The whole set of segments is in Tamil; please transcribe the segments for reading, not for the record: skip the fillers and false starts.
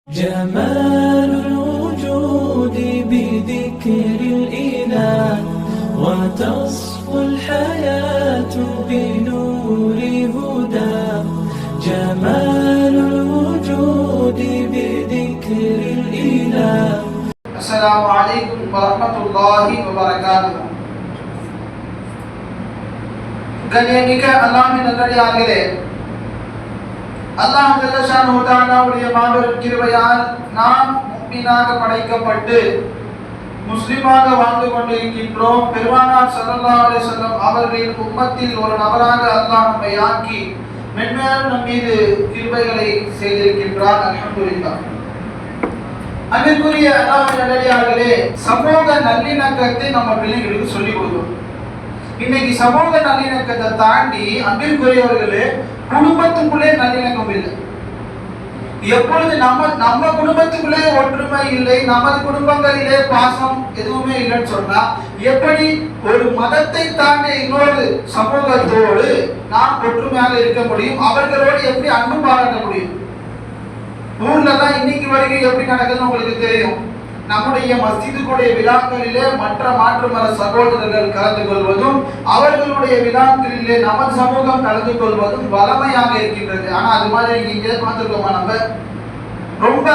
جمال الوجود بذكر الإله وتصفو الحياة بنور هدى. جمال الوجود بذكر الإله. السلام عليكم ورحمة الله وبركاته. கண்ணியமிக்க அல்லாஹ்வின் நல்லடியார்களே, அல்லாஹ் ஜல்ல ஷானஹு தஆலாவுடைய மாபெரும் கிருபையால் நாம் முஃமினாக படைக்கப்பட்டு முஸ்லிமாக வாழ்ந்து கொண்டிருக்கின்றோம். பெருமானார் ஸல்லல்லாஹு அலைஹி வஸல்லம் அவர்களின் உம்மத்தில் ஒரு நபராக அல்லாஹ் நம்மை ஆக்கி மென்மேலும் நம் மீது கிருபைகளை செய்திருக்கின்றார். அல்ஹம்துலில்லாஹ். அன்பிற்குரிய அல்லாஹ்வின் நல்லடியார்களே, சமூக நல்லிணக்கத்தை நம்ம பிள்ளைகளுக்கு சொல்லிக் கொடுக்கிறோம். இன்னைக்கு சமூக நல்லிணக்கத்தை தாண்டி அன்பிற்குரியவர்களே குடும்பத்துக்குள்ளே நல்லிணக்கம் இல்லை. எப்பொழுது நம்ம குடும்பத்துக்குள்ளே ஒற்றுமை இல்லை, நமது குடும்பங்களிலே பாசம் எதுவுமே இல்லைன்னு சொன்னா எப்படி ஒரு மதத்தை தாண்டி இன்னொரு சமூகத்தோடு நாம் ஒற்றுமையாக இருக்க முடியும்? அவர்களோடு எப்படி அன்பு பாராட்ட முடியும்? ஊர்ல தான் இன்னைக்கு வரைக்கும் எப்படி நடக்குதுன்னு உங்களுக்கு தெரியும். நம்முடைய மஸ்ஜிதுக்குடைய விழாக்களிலே மற்ற மாற்று மத சகோதரர்கள் கலந்து கொள்வதும் அவர்களுடைய விழாக்களிலே நமது சமூகம் கலந்து கொள்வதும் வளமையாக இருக்கின்றது. ஆனா அது மாதிரி இங்கே பார்த்துருக்கோமா? நம்ம ரொம்ப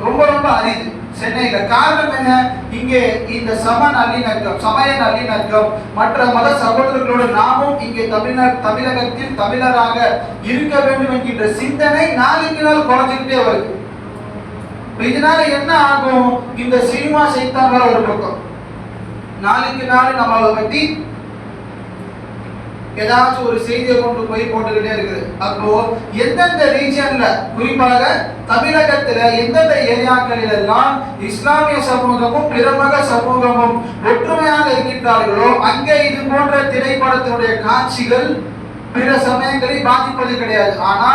ரொம்ப ரொம்ப அரிது சென்னையில. காரணம் என்ன? இங்கே இந்த சமய நல்லிணக்கம் மற்ற மத சகோதரர்களோடு நாமும் இங்கே தமிழகத்தில் தமிழராக இருக்க வேண்டும் என்கின்ற சிந்தனை நாளுக்கு நாள் குறைஞ்சிக்கிட்டே வருது. இதனால என்ன ஆகும்? இந்த சினிமா சைத்தான்கள் ஒரு பக்கம் நாளுக்கு நாள் நம்மளை பத்தி ஏதாச்சும் ஒரு செய்தியை கொண்டு போய் போட்டுக்கிட்டே இருக்குது. அப்போ எந்தெந்த ரீஜன்ல, குறிப்பாக தமிழகத்துல எந்தெந்த ஏரியாக்களில் எல்லாம் இஸ்லாமிய சமூகமும் பிரமக சமூகமும் ஒற்றுமையாக இருக்கின்றார்களோ அங்கே இது போன்ற திரைப்படத்தினுடைய காட்சிகள் பிற சமயங்களை பாதிப்பது கிடையாது. ஆனா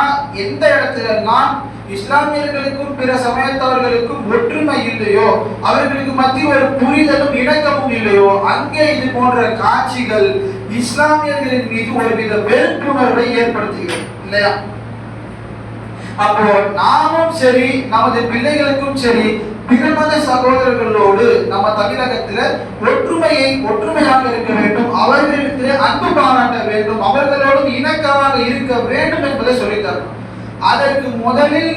எந்த இடத்துல எல்லாம் இஸ்லாமியர்களுக்கும் பிற சமயத்தவர்களுக்கும் ஒற்றுமை இல்லையோ, அவர்களுக்கு மத்திய ஒரு புரிதலும் இணக்கமும் இல்லையோ, அங்கே இது போன்ற காட்சிகள் இஸ்லாமியர்களின் மீது ஒருவித வெறுப்புணர்வை ஏற்படுத்துகிறது இல்லையா? அப்போ நாமும் சரி, நமது பிள்ளைகளுக்கும் சரி, பிறமத சகோதரர்களோடு நம்ம தமிழகத்துல ஒற்றுமையாக இருக்க வேண்டும், அவர்களிடத்திலே அன்பு பாராட்ட வேண்டும், அவர்களோடும் இணக்கமாக இருக்க வேண்டும் என்பதை சொல்லித்தரணும். அதற்கு முதலில்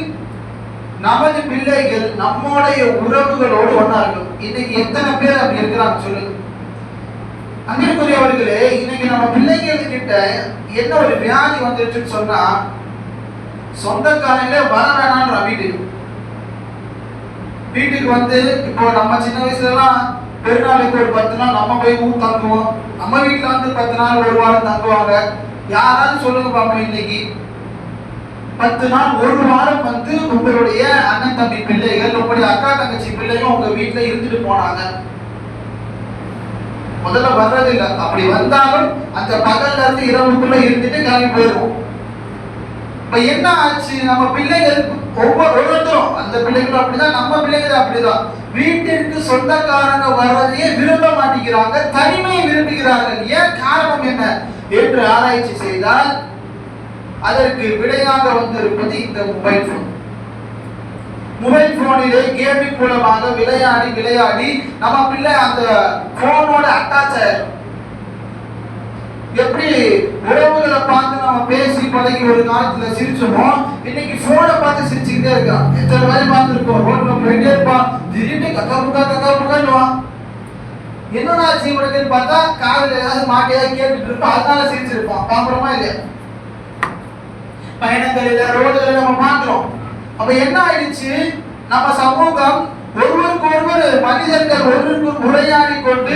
நமது பிள்ளைகள் நம்முடைய உறவுகளோடு ஒன்றா இருக்கும். இன்னைக்கு எத்தனை பேர் அப்படி இருக்கிறாங்க சொல்லுங்க. அன்பிற்குரியவர்களே, இன்னைக்கு நம்ம பிள்ளைகள் கிட்ட என்ன ஒரு வியாதி வந்துருச்சுன்னு சொன்னா, சொந்தக்காரங்களே வர வேணான்ற வீட்டுக்கு வந்து, இப்போ நம்ம சின்ன வயசுல எல்லாம் பெருநாளுக்கு ஒரு 10 நாள் நம்ம போய் ஊர் தங்குவோம். நம்ம வீட்டுல வந்து 10 நாள் ஒரு வாரம் தங்குவாங்க. யாராவது சொல்லுங்க பாப்போம், இன்னைக்கு 10 நாள் ஒரு வாரம் வந்து உங்களுடைய அண்ணன் தம்பி பிள்ளைகள், உங்களுடைய அக்கா தங்கச்சி பிள்ளைகள் உங்க வீட்டுல இருந்துட்டு போனாங்க. முதல்ல வர்றது இல்லை. அப்படி வந்தாலும் அந்த பகல்ல இருந்து இரவுக்குள்ள இருந்துட்டு கிளம்பி போயிடும். இப்ப என்ன ஆச்சு? நம்ம பிள்ளைகள் ஒவ்வொருத்தரும், அந்த பிள்ளைகளும் அப்படிதான், நம்ம பிள்ளைகள் அப்படிதான், வீட்டிற்கு சொந்தக்காரங்க வர்றதையே விரும்ப மாட்டேங்கிறாங்க, தனிமையை விரும்புகிறார்கள். ஏன் காரணம் என்ன என்று ஆராய்ச்சி செய்தால் அதற்கு விடையாக வந்திருப்பது இந்த மொபைல் போன். மொபைல் போனிலே கேமிங் மூலமாக விளையாடி நம்ம பிள்ளை அந்த போனோட அட்டாச் ஆயிடும். எப்படி உறவுகளை பார்த்து நம்ம பேசி பழகி ஒரு காலத்துல சிரிச்சோமோ, இன்னைக்கு போனை பார்த்து சிரிச்சுக்கிட்டே இருக்கான். எத்தனை மாதிரி பார்த்துருக்கோம். ரோட்ல போயிட்டே இருப்பான், திடீர்னு கக்கா புக்கான்னுவான். என்னடா செய்வனுக்குன்னு பார்த்தா காலையில ஏதாவது மாட்டியாவது கேட்டுட்டு இருப்பான், அதனால சிரிச்சிருப்பான். பாக்குறோமா இல்லையா? பயணங்களில ரோடுகளை நம்ம பார்க்கிறோம். அப்ப என்ன ஆயிடுச்சு? நம்ம சமூகம் ஒருவருக்கு ஒருவர், மனிதர்கள் ஒருவருக்கு உரையாடி கொண்டு,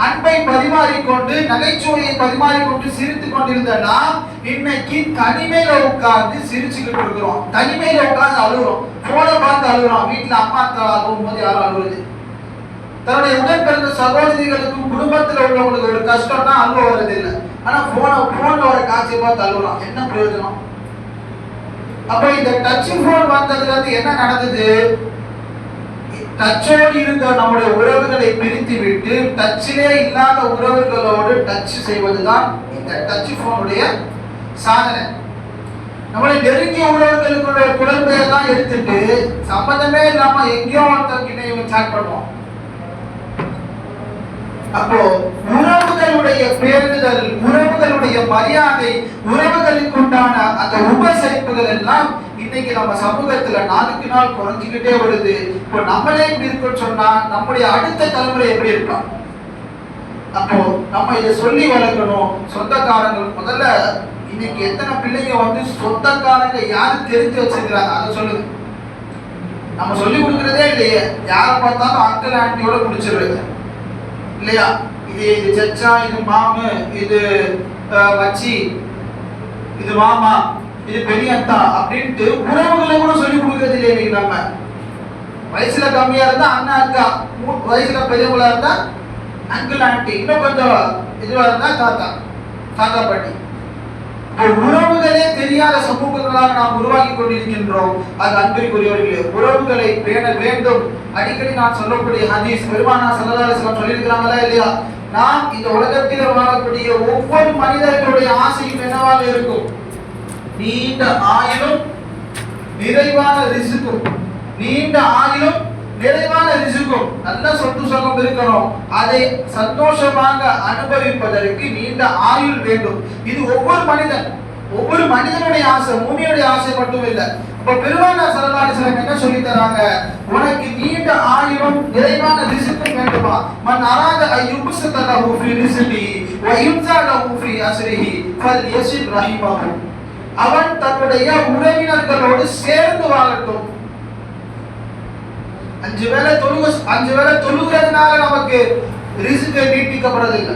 அன்பை பரிமாறிக்கொண்டு, நகைச்சுவையை பரிமாறிக்கொண்டு சிரித்து கொண்டிருந்தனா இன்னைக்கு தனிமையில உட்கார்ந்து சிரிச்சுக்கிட்டு இருக்கிறோம். தனிமையில உட்கார்ந்து அழுகிறோம், போனை பார்த்து அழுகிறோம். வீட்டுல அம்மா அத்தா அழுகும் போது யாரும் அழுகுறது? தன்னுடைய உடன் பிறந்த சகோதரிகளுக்கும் குடும்பத்துல உள்ளவங்களுக்கு ஒரு கஷ்டம்னா அழுவ வருது இல்லை. ஆனா போன்ல வர காட்சியை பார்த்து அழுகிறோம். என்ன பிரயோஜனம்? அப்ப இந்த டச் போன் வந்ததுல இருந்து என்ன நடந்தது? டச்சோடு இருந்த நம்முடைய உறவுகளை பிரித்து விட்டு டச்சிலே இல்லாத உறவுகளோடு டச் செய்வதுதான் இந்த டச் போனுடைய சாதனை. நம்மளை நெருங்கிய உறவுகளுக்குள்ள குழந்தையெல்லாம் எடுத்துட்டு சம்பந்தமே இல்லாம எங்கேயோ ஒருத்தவங்க இவங்க சாட் பண்ணுவோம். அப்போ உறவுகளுடைய பேருதல், உறவுகளுடைய மரியாதை, உறவுகளுக்கு உண்டான அந்த உபசரிப்புகள் எல்லாம் இன்னைக்கு நம்ம சமூகத்துல நாளுக்கு நாள் குறைஞ்சிக்கிட்டே வருது. இப்போ நம்மளே இப்படி இருக்குன்னு சொன்னா நம்முடைய அடுத்த தலைமுறை எப்படி இருப்பான்? அப்போ நம்ம இதை சொல்லி வளர்க்கணும். சொந்தக்காரங்கள் முதல்ல இன்னைக்கு எத்தனை பிள்ளைங்க வந்து சொந்தக்காரங்க யாரு தெரிஞ்சு வச்சிருக்கிறாங்க அதை சொல்லுங்க. நம்ம சொல்லி கொடுக்கறதே இல்லையே, யாரை பார்த்தாலும் அங்கிள் ஆண்டியோட முடிச்சிருது இல்லையா? இது சச்சா, இது மாமு, இது மச்சி, இது மாமா, இது பெரியத்தா அப்படின்ட்டு உறவுகளை கூட சொல்லி கொடுக்கறது இல்லையா? இன்னைக்கு நம்ம வயசுல கம்மியா இருந்தா அண்ணா அக்கா, வயசுல பெரியவங்களா இருந்தா அங்கிள் ஆண்டி, இன்னும் கொஞ்சம் இதுவா இருந்தா தாத்தா தாத்தா பாட்டி. உறவுகளே தெரியாத சமூகங்களாக நாம் உருவாக்கி கொண்டிருக்கின்றோம். அது அன்பிற்குரியவர்களே, உறவுகளை பேண வேண்டும். அடிக்கடி நான் சொல்லக்கூடிய ஹதீஸ் பெருமானார் ஸல்லல்லாஹு அலைஹி வஸல்லம் சொல்லியிருக்கிறாங்களா இல்லையா? நாம் இந்த உலகத்தில் வாழக்கூடிய ஒவ்வொரு மனிதர்களுடைய ஆசையும் என்னவாக இருக்கும்? நீண்ட ஆயுளும் நிறைவான ரிஸ்கும். நீண்ட ஆயுளும் நிறைவான ரிஸ்கும், நல்ல சொத்து சுகம் இருக்கணும். அதை சந்தோஷமாக அனுபவிப்பதற்கு நீண்ட ஆயுள் வேண்டும். இது ஒவ்வொரு மனிதனுடைய ஆசை, மூமியுடைய ஆசை மட்டும் இல்லை. அப்ப பெருமானார் ஸல்லல்லாஹு அலைஹி வஸல்லம் என்ன சொல்லி தராங்க? உனக்கு நீண்ட ஆயுளும் நிறைவான ரிஸ்கும் வேண்டுமா? மன் அராத அய்யுப்ஸத லஹு ஃபீ ரிஸ்கி வ யுன்ஸா லஹு ஃபீ அஸ்ரிஹி ஃபல்யஸில் ரஹிமஹு. அவன் தன்னுடைய உறவினர்களோடு சேர்ந்து வாழட்டும். 5 வேளை தொழுகிறதுனால நமக்கு ரிஸ்க் நீட்டிக்கப்படுறதில்லை.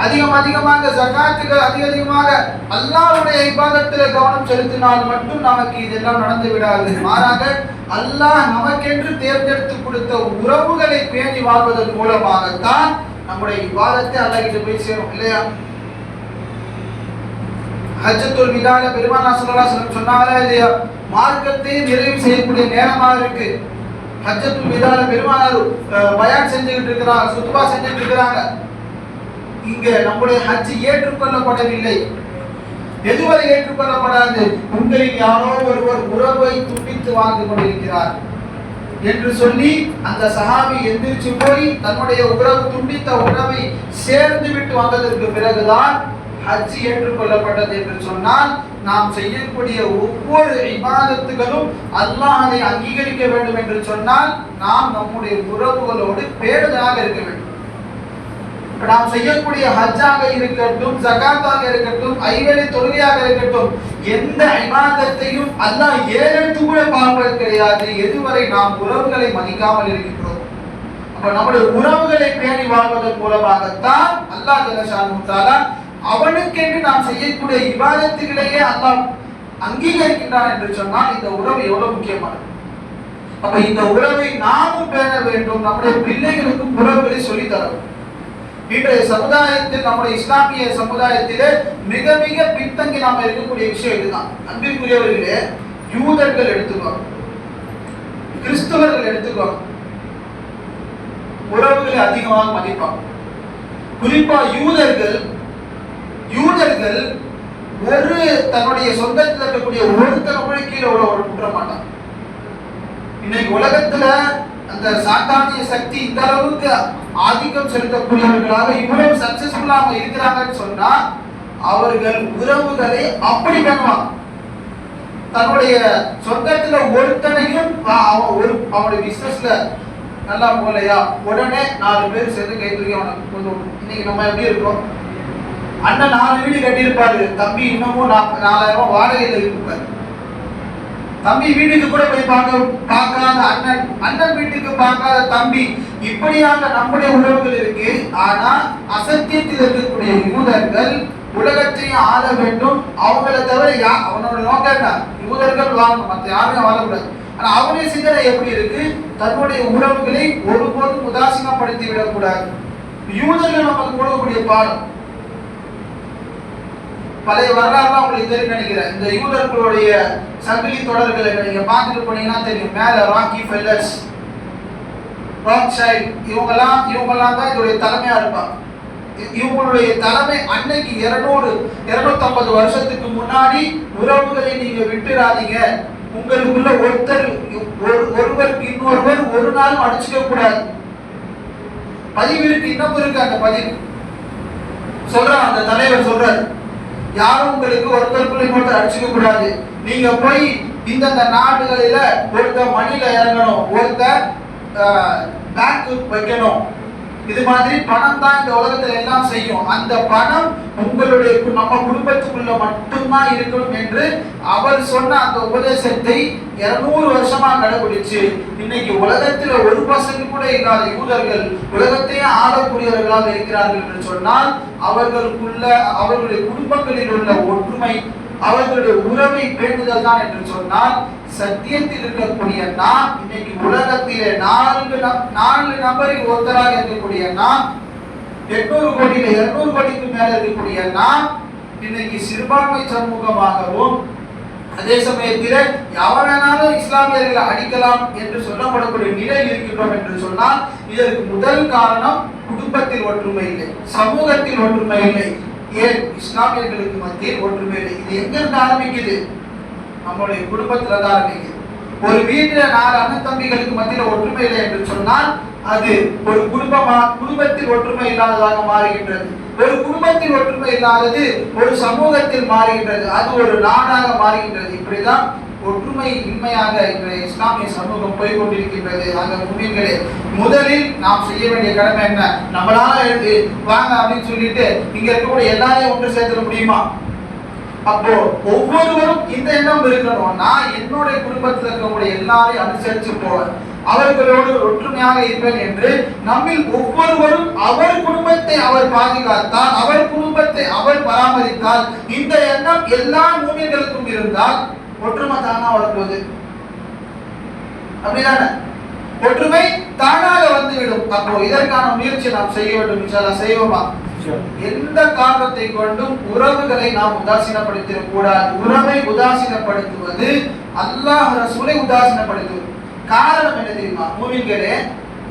அதிகமாக ஜகாத்துகள் அதிகமாக அல்லாஹ்வுடைய இபாதத்திலே கவனம் செலுத்தினால் மட்டும் நமக்கு இதெல்லாம் நடந்து விடாது. மாறாக அல்லாஹ் நமக்கென்று தேர்ந்தெடுத்து கொடுத்த உறவுகளை பேணி வாழ்வதன் மூலமாகத்தான் நம்முடைய இபாதத்தை அல்லாஹ் கிட்ட போய் சேரும் இல்லையா? ஹஜ்ஜத்துல் விதால பெருமானார் ஸல்லல்லாஹு அலைஹி வஸல்லம் சொன்னாங்களா இல்லையா? மார்க்கத்தை நிறைவு செய்யக்கூடிய நேரமா இருக்கு. ஹஜ்ஜத்துல் விதால பெருமானார் பயான் செஞ்சுக்கிட்டு இருக்கிறாங்க, சுத்பா செஞ்சுட்டு இருக்கிறாங்க. இங்க நம்முடைய ஹஜ் ஏற்றுக்கொள்ளப்படவில்லை. எதுவரை ஏற்றுக்கொள்ளப்படாது? உங்களில் யாரோ ஒருவர் உறவை துண்டித்து வாழ்ந்து கொண்டிருக்கிறார் என்று சொல்லி அந்த சஹாபி எந்திரிச்சு போய் தன்னுடைய உறவு துண்டித்த உறவை சேர்ந்து விட்டு வந்ததற்கு பிறகுதான் ஹஜ் ஏற்றுக்கொள்ளப்பட்டது என்று சொன்னால், நாம் செய்யக்கூடிய ஒவ்வொரு இபாதத்துகளும் அல்லாஹ் அதை அங்கீகரிக்க வேண்டும் என்று சொன்னால் நாம் நம்முடைய உறவுகளோடு பேணுதலாக இருக்க வேண்டும். நாம் செய்யக்கூடிய ஹஜ்ஜாக இருக்கட்டும், ஜகாத்தாக இருக்கட்டும், ஐவேளை தொழுகையாக இருக்கட்டும், எந்த இபாதத்தையும் அல்லாஹ் ஏறெடுத்து கூட பார்ப்பது கிடையாது எதுவரை நாம் உறவுகளை மதிக்காமல் இருக்கின்றோம். அப்ப நம்முடைய உறவுகளை பேணி வாழ்வதன் மூலமாகத்தான் அல்லாஹ் ஜல்ல ஷானுஹு தஆலா அவனுக்கென்று நாம் செய்யக்கூடிய இபாதத்துகளையே அல்லாஹ் அங்கீகரிக்கின்றான் என்று சொன்னால் இந்த உறவு எவ்வளவு முக்கியமானது. அப்ப இந்த உறவை நாமும் பேண வேண்டும். நம்முடைய பிள்ளைகளுக்கும் உறவுகளை சொல்லி தரணும். இன்றைய சமுதாயத்தில், நம்முடைய இஸ்லாமிய சமுதாயத்திலே மிக மிக பின்தங்கி நாம் இருக்கக்கூடிய விஷயம் இதுதான். அன்பிற்குரியவர்களே, யூதர்கள் எடுத்துக்கோங்க, கிறிஸ்தவர்கள் எடுத்துக்கோங்க, உறவுகளை அதிகமாக மதிப்பாங்க. குறிப்பா யூதர்கள் ஒரு தன்னுடைய சொந்தத்தில் இருக்கக்கூடிய ஒருத்தர் கீழே விட மாட்டாங்க. இன்னைக்கு உலகத்துல அந்த சாத்தானிய சக்தி இந்த அளவுக்கு ஆதிக்கம் செலுத்தக்கூடியவர்களாக இவ்வளவு சக்சஸ்ஃபுல்லாக இருக்கிறாங்கன்னு சொன்னா, அவர்கள் உறவுகளை அப்படி பண்ணுவாங்க. தன்னுடைய சொந்தத்துல ஒருத்தனையும் அவனுடைய பிசினஸ்ல நல்லா போலையா உடனே 4 பேர் சேர்ந்து கை தூக்கி அவனுக்கு கொண்டு. இன்னைக்கு நம்ம எப்படி இருக்கோம்? அண்ணன் 4 வீடு கட்டியிருப்பாரு, தம்பி இன்னமும் 4000 வாடகையில் இருப்பாரு. தம்பி வீட்டுக்கு கூட போய் பார்க்காத அண்ணன் வீட்டுக்கு பார்க்காத தம்பி, இப்படியாக நம்முடைய உறவுகள் இருக்கு. ஆனா அசத்தியத்தில் இருக்கக்கூடிய யூதர்கள் உலகத்தையும் ஆள வேண்டும். அவங்கள தவிர அவனோட நோக்கம் என்ன? யூதர்கள் வாழணும், மற்ற யாரும் வாழக்கூடாது. ஆனா அவனுடைய சிந்தனை எப்படி இருக்கு? தன்னுடைய உறவுகளை ஒருபோதும் உதாசீனப்படுத்தி விடக்கூடாது. யூதர்கள் நமக்கு கொடுக்கக்கூடிய பாடம் பழைய வரலாறுலாம் உங்களுக்கு தெரியும் நினைக்கிறேன். இந்த யூதர்களுடைய சங்கிலி தொடர்களை நீங்க பார்த்துட்டு போனீங்கன்னா தெரியும். மேல ராக்கி ஃபெல்லர்ஸ், ராக்சைல்ட், இவங்கெல்லாம் தான் இதோடைய தலைமையா இருப்பாங்க. இவங்களுடைய தலைமை அன்னைக்கு 250 வருஷத்துக்கு முன்னாடி உறவுகளை நீங்க விட்டுறாதீங்க, உங்களுக்குள்ள ஒருவருக்கு இன்னொருவர் ஒரு நாள் அடிச்சுக்க கூடாது. பதிவு இருக்கு, இன்னும் இருக்கு அந்த பதிவு. சொல்றான் அந்த தலைவர் சொல்றாரு, யாரும் உங்களுக்கு ஒருத்தருக்குள்ள இன்னொருத்தர் அடிச்சுக்க கூடாது. நீங்க போய் இந்தந்த நாடுகளில ஒருத்தர் மணில இறங்கணும், ஒருத்தர் பேங்க் வைக்கணும், இது மாதிரி பணம் தான் இந்த உலகத்துல எல்லாம் செய்யும். அந்த பணம் உங்களுடைய நம்ம குடும்பத்துக்குள்ள மட்டும்தான் இருக்கணும் என்று அவர் சொன்ன அந்த உபதேசத்தை 200 வருஷமா கடைபிடிச்சு இன்னைக்கு உலகத்துல 1% கூட இல்லாத யூதர்கள் உலகத்தையே ஆளக்கூடியவர்களாக இருக்கிறார்கள் என்று சொன்னால் அவர்களுடைய குடும்பங்களில் உள்ள ஒற்றுமை, அவர்களுடைய உறவை பேணுதல் தான் என்று சொன்னால், சத்தியத்தில் இருக்கக்கூடிய நாம் இன்னைக்கு உலகத்திலே 4 நபரில் ஒருத்தராக இருக்கக்கூடிய நாம், 800 கோடியில 200 கோடிக்கு மேல இருக்கக்கூடிய நாம் இன்னைக்கு சிறுபான்மை சமூகமாகவும், அதே சமயத்தில் எவனாலும் இஸ்லாமியர்களை அடிக்கலாம் என்று சொல்லப்படக்கூடிய நிலையில் இருக்கின்றோம் என்று சொன்னால், இதற்கு முதல் காரணம் குடும்பத்தில் ஒற்றுமை இல்லை, சமூகத்தில் ஒற்றுமை இல்லை. ஏன் இஸ்லாமியர்களுக்கு மத்தியில் ஒற்றுமை இல்லை? இது எங்கிருந்து ஆரம்பிக்குது? நம்மளுடைய குடும்பத்துல தான் ஆரம்பிக்குது. ஒரு வீட்டுல 4 அண்ணன் தம்பிகளுக்கு மத்தியில ஒற்றுமை இல்லை என்று சொன்னால் அது ஒரு குடும்பத்தில் ஒற்றுமை இல்லாததாக மாறுகின்றது. ஒரு குடும்பத்தில் ஒற்றுமை இல்லாதது ஒரு சமூகத்தில் மாறுகின்றது, அது ஒரு நாடாக மாறுகின்றது. இப்படிதான் ஒற்றுமை இன்மையாக இன்றைய இஸ்லாமிய சமூகம் போய்கொண்டிருக்கின்றது. அந்த முஸ்லிம்களே, முதலில் நாம் செய்ய வேண்டிய கடமை என்ன? நம்மளால எழுதி வாங்க அப்படின்னு சொல்லிட்டு இங்க இருக்கக்கூடிய எல்லாரையும் ஒன்று சேர்த்துட முடியுமா? அப்போ ஒவ்வொருவரும் இந்த எண்ணம் இருக்கணும், நான் என்னுடைய குடும்பத்தில் இருக்கக்கூடிய எல்லாரையும் அனுசரிச்சு போவேன், அவர்களோடு ஒற்றுமையாக இருப்பேன் என்று நம்மில் ஒவ்வொருவரும் அவர் குடும்பத்தை அவர் பாதுகாத்தால், அவர் குடும்பத்தை அவர் பராமரித்தால், இந்த எண்ணம் எல்லா மூமின்களுக்கும் இருந்தால் ஒற்றுமை தானா வரும்போது அப்படிதானே? ஒற்றுமை தானாக வந்துவிடும். அப்போ இதற்கான முயற்சி நாம் செய்ய வேண்டும். இன்ஷாஅல்லாஹ் செய்வோமா? எந்த காரணத்தை கொண்டும் உறவுகளை நாம் உதாசீனப்படுத்திடக் கூடாது. உறவை உதாசீனப்படுத்துவது அல்லாஹ் ரசூலை உதாசீனப்படுத்துவது. காரணம் என்ன தெரியுமா? மூமின்களே,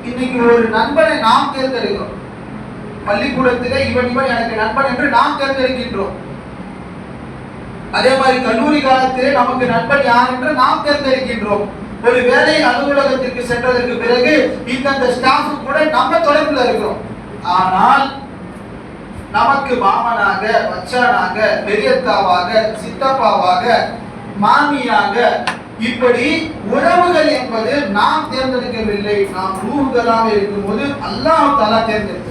இன்னைக்கு ஒரு நண்பனை நாம் தேர்ந்தெடுக்கிறோம். பள்ளிக்கூடத்திலே இவன் எனக்கு நண்பன் என்று நாம் தேர்ந்தெடுக்கின்றோம். அதே மாதிரி கல்லூரி காலத்திலே நமக்கு நண்பன் யார் என்று நாம் தேர்ந்தெடுக்கின்றோம். ஒரு வேலை அலுவலகத்திற்கு சென்றதற்கு பிறகு இந்த ஸ்டாஃப் கூட நம்ம தொடர்பில் இருக்கிறோம். ஆனால் நமக்கு மாமனாக, மச்சானாக, பெரியத்தாவாக, சித்தப்பாவாக, மாமியாக, இப்படி உறவுகள் என்பது நாம் தேர்ந்தெடுக்கவில்லை. நாம் ரூஹுகளாக இருக்கும்போது அல்லாஹ் தஆலா தேர்ந்தெடுத்தார்.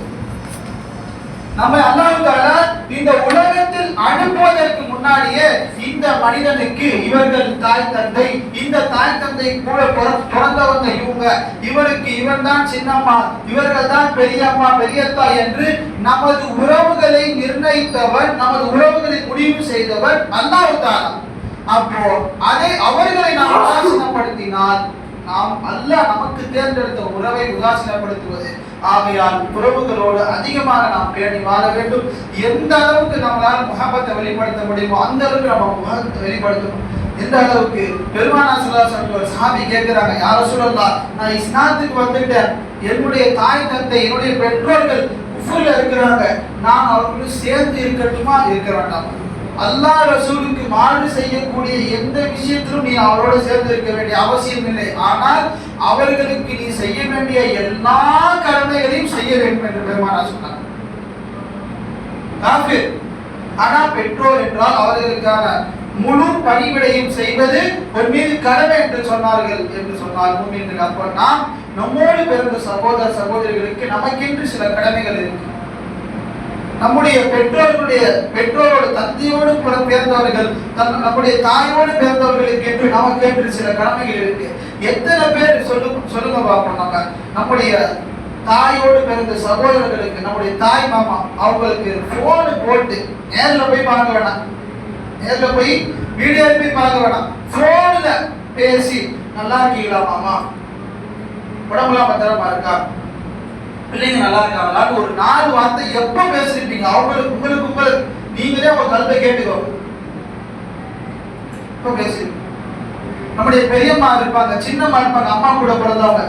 நம்ம அல்லாஹ் தஆலா இந்த உலகத்தில் அனுப்புவதற்கு முன்னாடியே இந்த மனிதனுக்கு இவர்கள் தாய் தந்தை, இந்த தாய் தந்தை கூட பிறந்தவங்க இவங்க, இவருக்கு இவன் தான் சின்னம்மா, இவர்கள் தான் பெரியம்மா பெரியத்தா என்று நமது உறவுகளை நிர்ணயித்தவர், நமது உறவுகளை முடிவு செய்தவர் அல்லாஹ் தஆலா. அப்போ அதை அவர்களை நாம் உதாசீனப்படுத்தினால் நாம் அல்லாஹ் நமக்கு தேர்ந்தெடுத்த உறவை உதாசீனப்படுத்துவது. ஆகையால் உறவுகளோடு அதிகமாக நாம் பேணி வாழ வேண்டும். எந்த அளவுக்கு நம்மளால் முஹப்பத்தை வெளிப்படுத்த முடியுமோ அந்த அளவுக்கு நம்ம முஹப்பத்தை வெளிப்படுத்தணும். எந்த அளவுக்கு? பெருமானார் ஸல்லல்லாஹு அலைஹி வஸல்லம் ஒரு சஹாபி கேட்கிறாங்க, யா ரசூலல்லாஹ், நான் இஸ்லாத்துக்கு வந்துட்டேன், என்னுடைய தாய் தந்தை என்னுடைய பெற்றோர்கள் குஃப்ர்ல இருக்கிறாங்க, நான் அவர்களோடு சேர்ந்து இருக்கட்டுமா இருக்க வேண்டாமா? அல்லாஹ் ரசூலுக்கு மாறு செய்யக்கூடிய எந்த விஷயத்திலும் நீ அவரோடு சேர்ந்து இருக்க வேண்டிய அவசியம் இல்லை. ஆனால் அவர்களுக்கு நீ செய்ய வேண்டிய எல்லா கடமைகளையும் செய்ய வேண்டும் என்று பெருமானார் சொன்னார். காஃபிர். ஆனா பெற்றோர் என்றால் அவர்களுக்கான முழு பணிவிடையும் செய்வது ஒரு மீது கடமை என்று சொன்னார்கள் என்று சொன்னால் மூமின்கள். அப்போ நாம் நம்மோடு பிறந்த சகோதர சகோதரிகளுக்கு நமக்கென்று சில கடமைகள் இருக்கு. நம்முடைய பெற்றோரோடு தந்தையோடு பிறந்தவர்கள், நம்முடைய தாயோடு பிறந்தவர்களுக்கு என்று நமக்கு என்று சில கடமைகள் இருக்கு. எத்தனை பேர் சொல்லுங்க பார்ப்போம். நம்முடைய தாயோடு பிறந்த சகோதரர்களுக்கு, நம்முடைய தாய் மாமா அவங்களுக்கு போன் போட்டு நேரில் போய் பார்க்க வேணாம், நேரில் போய் வீடியோ போய் பார்க்க வேணாம், போன்ல பேசி நல்லா இருக்கீங்களா மாமா, உடம்புலாம் பத்திரமா இருக்கா, பிள்ளைங்க நல்லா இருக்காங்களான்னு ஒரு 4 வார்த்தை எப்ப பேசிருப்பீங்க? உங்களுக்கு நீங்களே உங்க கல்வை கேட்டுக்கோ. இப்ப பேசி நம்முடைய பெரியம்மா இருப்பாங்க, சின்னம்மா இருப்பாங்க, அம்மா கூட பிறந்தவங்க,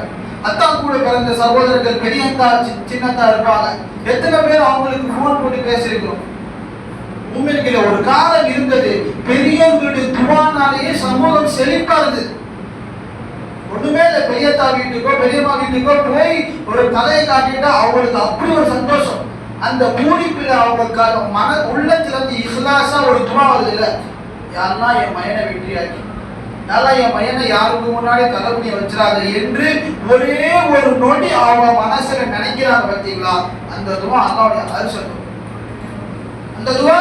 அத்தா கூட பிறந்த சகோதரர்கள் பெரியத்தா சின்னத்தா இருப்பாங்க. எத்தனை பேர் அவங்களுக்கு போன் போட்டு பேசியிருக்கிறோம். உண்மையில ஒரு காலம் இருந்தது, பெரியவர்களுடைய துவானாலேயே சமூகம் செழிப்பா இருந்தது. ஒண்ணுமே இல்லை, பெரியத்தா வீட்டுக்கோ பெரியம்மா வீட்டுக்கோ போய் ஒரு தலையை காட்டிட்டா அவங்களுக்கு அப்படி ஒரு சந்தோஷம். அந்த பூரிப்பில் அவங்க மன உள்ளத்துல இருந்து இஸ்லாசா ஒரு துவா வருது. இல்ல யாரெல்லாம் என் மயனை வெற்றியாக்கி, யாரெல்லாம் என் மயனை யாருக்கு முன்னாடி தலைமுடிய வச்சிடாது என்று ஒரே ஒரு நொடி அவங்க மனசுல நினைக்கிறாங்க. பார்த்தீங்களா, அந்த துவா அல்லாவுடைய அரிசம். அந்த துவா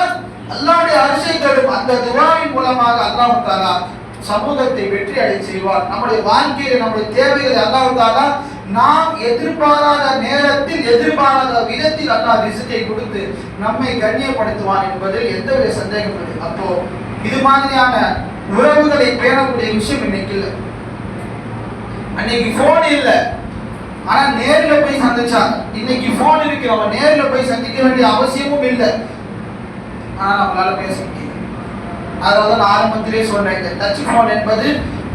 அல்லாவுடைய அரிசை தரும். அந்த துவாவின் மூலமாக அல்லாஹ் தஆலா சமூகத்தை வெற்றி அடை செய்வார். நம்முடைய வாழ்க்கையில நம்முடைய தேவைகளை அல்லாஹ் தஆலா நாம் எதிர்பாராத நேரத்தில் எதிர்பாராத விதத்தில் அல்லாஹ் ரிஸ்கை கொடுத்து நம்மை கண்ணியப்படுத்துவான் என்பதில் எந்தவித சந்தேகம் இல்லை. அப்போ இது மாதிரியான உறவுகளை பேணக்கூடிய விஷயம் இன்னைக்கு இல்லை. அன்னைக்கு போன் இல்லை, ஆனா நேர்ல போய் சந்திச்சாங்க. இன்னைக்கு போன் இருக்கு, நம்ம நேர்ல போய் சந்திக்க வேண்டிய அவசியமும் இல்லை, ஆனா நம்மளால பேச முடியும். அதாவது நான் ஆரம்பத்திலே சொன்னேன், இந்த டச் போன் என்பது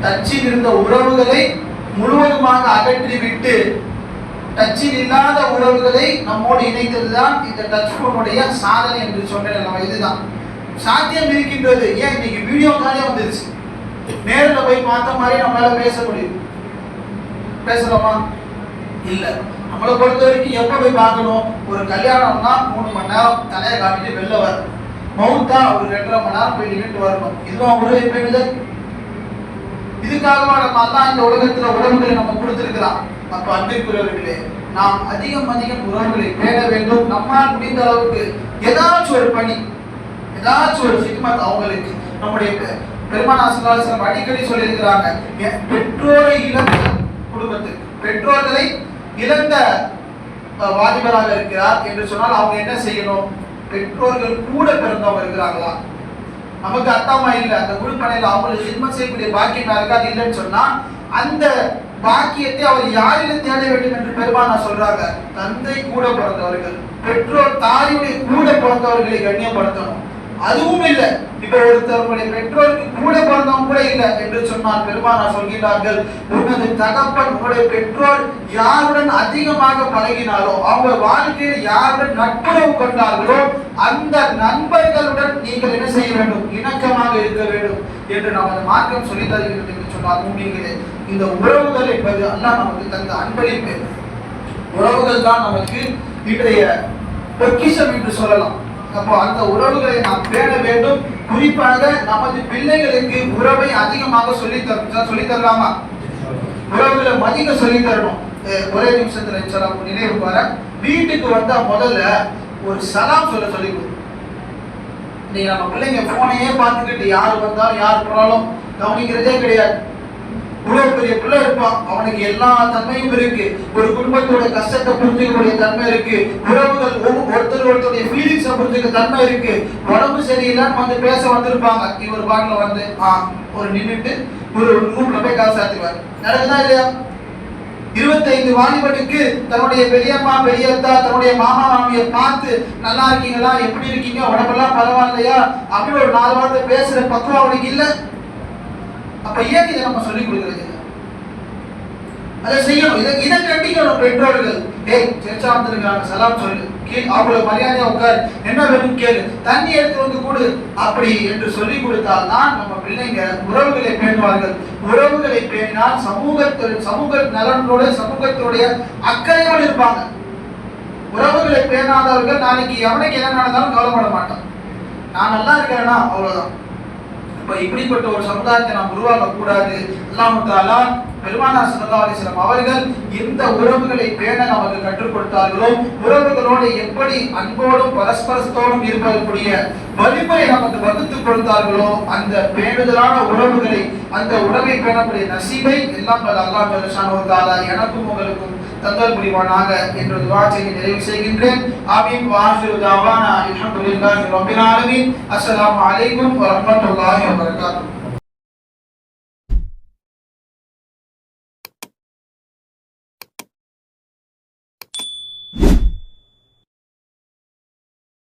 டச்சில் இருந்த உறவுகளை முழுவதுமாக அகற்றிவிட்டு டச்சில் இல்லாத உறவுகளை நம்மோடு இணைத்ததுதான் இந்த டச் போனுடைய சாதனை என்று சொன்னேன். இதுதான் சாத்தியம் இருக்கின்றது. ஏன் இன்னைக்கு வீடியோ காலே வந்துருச்சு, நேரில் போய் பார்த்த மாதிரி நம்மளால பேச முடியும். பேசலாமா? இல்ல. நம்மளை பொறுத்த வரைக்கும் எப்ப போய் பார்க்கணும்? ஒரு கல்யாணம்னா 3 மணி நேரம் தலையை காட்டிட்டு வெளில வரணும். மவுத்தா ஒரு 2.5 மணி நேரம் போய் நின்று வரணும். இதுவும் உறவு பேணுதல். இதுக்காகவா நம்ம அல்லாஹ் இந்த உலகத்துல உறவுகளை நம்ம கொடுத்திருக்கிறான். அப்ப அன்பிற்குரியவர்களே, நாம் அதிகம் உறவுகளை பேண வேண்டும். நம்மால் முடிந்த அளவுக்கு ஏதாச்சும் ஒரு பணி, ஏதாச்சும் ஒரு ஹிக்மத் அவங்களுக்கு. நம்முடைய பெருமானார் ஸல்லல்லாஹு அலைஹி வஸல்லம் அடிக்கடி சொல்லியிருக்கிறாங்க, பெற்றோரை இழந்த குடும்பத்துக்கு, பெற்றோர்களை இழந்த வாலிபராக இருக்கிறார் என்று சொன்னால் அவங்க என்ன செய்யணும்? பெற்றோர்கள் கூட பிறந்தவங்க இருக்கிறாங்களா, நமக்கு அத்தாமா இல்லை, அந்த குழுப்பனையில் அவங்களுக்கு ஹிக்மத் செய்யக்கூடிய பாக்கியம் இருக்காது இல்லைன்னு சொன்னா அந்த பாக்கியத்தை அவர் யாரிடம் தேட வேண்டும் என்று பெருமானார் சொல்றாங்க. தந்தை கூட பிறந்தவர்கள், பெற்றோர் தாயுடைய கூட பிறந்தவர்களை கண்ணியப்படுத்தணும். அதுவும் இல்லை. இப்ப ஒருத்தவர்களுடைய பெற்றோருக்கு கூட பிறந்தவங்க கூட இல்லை என்று சொன்னால் பெருமானார் சொல்கிறார்கள், உனது தகப்பன் உங்களுடைய பெற்றோர் யாருடன் அதிகமாக பழகினாரோ, அவங்க வாழ்க்கையில் யாருடன் நட்புறவு கொண்டார்களோ அந்த நண்பர்களுடன் நீங்கள் என்ன செய்ய வேண்டும்? இணக்கமாக இருக்க வேண்டும் என்று நமது மார்க்கம் சொல்லி தருகிறது என்று சொன்னால் உண்மையிலே இந்த உறவுகள் என்பது அல்லாஹ் நமக்கு தந்த அன்பளிப்பு. உறவுகள் தான் நமக்கு இன்றைய பொக்கிஷம் என்று சொல்லலாம். அப்போ அந்த உறவுகளை நாம் பேண வேண்டும். குறிப்பாக நமது பிள்ளைகளுக்கு உறவை அதிகமாக சொல்லி தரலாமா? உறவுகளை மதிக்க சொல்லி தரணும். ஒரே நிமிஷத்துல நினைவு வர, வீட்டுக்கு வந்தா முதல்ல ஒரு சலாம் சொல்ல சொல்லி கொடுக்கும். நீங்க நம்ம பிள்ளைங்க போனையே பார்த்துக்கிட்டு யாரு வந்தாலும் யாரு போனாலும் கவனிக்கிறதே கிடையாது. இவ்வளவு பெரிய பிள்ளை இருப்பான், அவனுக்கு எல்லா தன்மையும் இருக்கு. ஒரு குடும்பத்தோட கஷ்டத்தை புரிஞ்சுக்கக்கூடிய தன்மை இருக்கு. உறவுகள் ஒருத்தருடைய ஃபீலிங்ஸை புரிஞ்சுக்க தன்மை இருக்கு. உடம்பு சரியில்லைன்னு வந்து பேச வந்திருப்பாங்க. இவர் பாட்டில் வந்து ஒரு நின்றுட்டு ஒரு ரூம்ல போய் காசு சாத்திடுவார். நடக்குதா இல்லையா? 25 வாலிபனுக்கு தன்னுடைய பெரியம்மா பெரியத்தா தன்னுடைய மாமா மாமியை பார்த்து நல்லா இருக்கீங்களா, எப்படி இருக்கீங்க, உடம்பெல்லாம் பரவாயில்லையா அப்படி ஒரு 4 வார்த்தை பேசுற பக்குவம் அவனுக்கு இல்லை. அப்ப ஏன் இதை நம்ம சொல்லிக் கொடுக்கிறது? அதை செய்யணும். இதை கண்டிக்கணும் பெற்றோர்கள். சேர்ச்சாந்திருக்காங்க, சலாம் சொல்லு, அவங்கள மரியாதையா உட்கார், என்ன வேணும் கேளு, தண்ணி எடுத்து வந்து கொடு, அப்படி என்று சொல்லிக் கொடுத்தால் தான் நம்ம பிள்ளைங்க உறவுகளை பேணுவார்கள். உறவுகளை பேணினால் சமூக நலனோட சமூகத்தினுடைய அக்கறையோடு இருப்பாங்க. உறவுகளை பேணாதவர்கள் நாளைக்கு எவனுக்கு என்ன நடந்தாலும் கவலைப்பட மாட்டான். நான் நல்லா இருக்கிறேன்னா அவ்வளவுதான். இப்படிப்பட்ட ஒரு சமுதாயத்தை நாம் உருவாக்க கூடாது. அல்லாஹ் தஆலா பெருமானார் ஸல்லல்லாஹு அலைஹி வஸல்லம் அவர்கள் எந்த உறவுகளை பேண நமக்கு கற்றுக் கொடுத்தார்களோ, உறவுகளோடு எப்படி அன்போடும் பரஸ்பரத்தோடும் இருப்பதற்குரிய வழிமுறை நமக்கு வகுத்து கொடுத்தார்களோ, அந்த பேணுதலான உறவுகளை, அந்த உறவை பேணக்கூடிய நசீபை எல்லாம் அல்லாஹ் சுப்ஹானஹு வ தஆலா எனக்கும் உங்களுக்கும் தந்தல் புரிவானாக என்று துஆ செய்து நிறைவு செய்கின்றேன். ஆமீன். வாஹிரு தஅவானா அல்ஹம்துலில்லாஹி ரப்பில் ஆலமீன். அஸ்ஸலாமு அலைக்கும் வ ரஹ்மத்துல்லாஹி வ பரகாத்துஹு.